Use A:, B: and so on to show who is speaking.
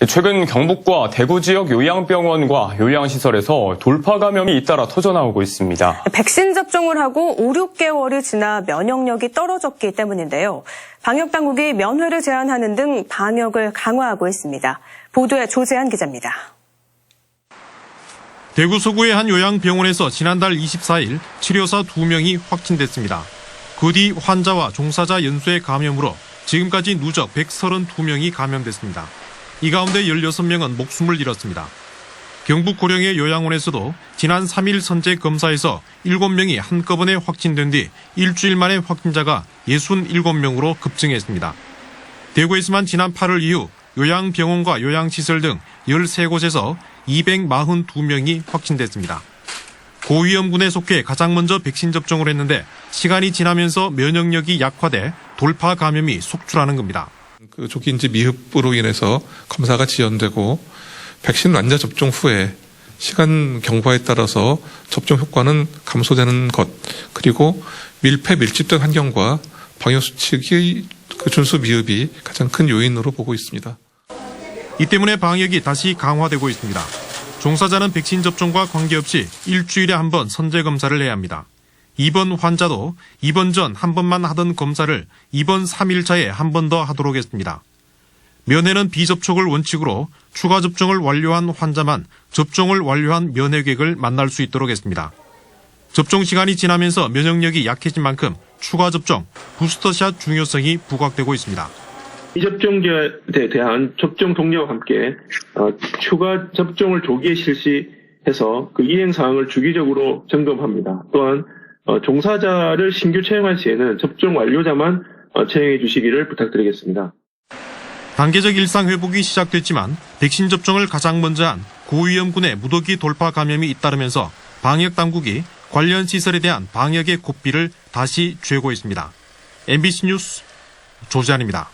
A: 최근 경북과 대구 지역 요양병원과 요양시설에서 돌파 감염이 잇따라 터져나오고 있습니다.
B: 백신 접종을 하고 5, 6개월이 지나 면역력이 떨어졌기 때문인데요. 방역당국이 면회를 제한하는 등 방역을 강화하고 있습니다. 보도에 조재한 기자입니다.
C: 대구 서구의 한 요양병원에서 지난달 24일 치료사 2명이 확진됐습니다. 그 뒤 환자와 종사자 연수의 감염으로 지금까지 누적 132명이 감염됐습니다. 이 가운데 16명은 목숨을 잃었습니다. 경북 고령의 요양원에서도 지난 3일 선제 검사에서 7명이 한꺼번에 확진된 뒤 일주일 만에 확진자가 67명으로 급증했습니다. 대구에서만 지난 8월 이후 요양병원과 요양시설 등 13곳에서 242명이 확진됐습니다. 고위험군에 속해 가장 먼저 백신 접종을 했는데 시간이 지나면서 면역력이 약화돼 돌파 감염이 속출하는 겁니다.
D: 조기인지 미흡으로 인해서 검사가 지연되고 백신 완자 접종 후에 시간 경과에 따라서 접종 효과는 감소되는 것, 그리고 밀폐 밀집된 환경과 방역 수칙의 준수 미흡이 가장 큰 요인으로 보고 있습니다.
C: 이 때문에 방역이 다시 강화되고 있습니다. 종사자는 백신 접종과 관계없이 일주일에 한 번 선제 검사를 해야 합니다. 입원 환자도 입원 전 한 번만 하던 검사를 입원 3일차에 한 번 더 하도록 했습니다. 면회는 비접촉을 원칙으로 추가 접종을 완료한 환자만 접종을 완료한 면회객을 만날 수 있도록 했습니다. 접종 시간이 지나면서 면역력이 약해진 만큼 추가 접종, 부스터샷 중요성이 부각되고 있습니다.
E: 미접종자에 대한 접종 동료와 함께 추가 접종을 조기에 실시해서 그 이행 사항을 주기적으로 점검합니다. 또한 종사자를 신규 채용할 시에는 접종 완료자만 채용해 주시기를 부탁드리겠습니다.
C: 단계적 일상 회복이 시작됐지만 백신 접종을 가장 먼저 한 고위험군의 무더기 돌파 감염이 잇따르면서 방역 당국이 관련 시설에 대한 방역의 고삐를 다시 쥐고 있습니다. MBC 뉴스 조재환입니다.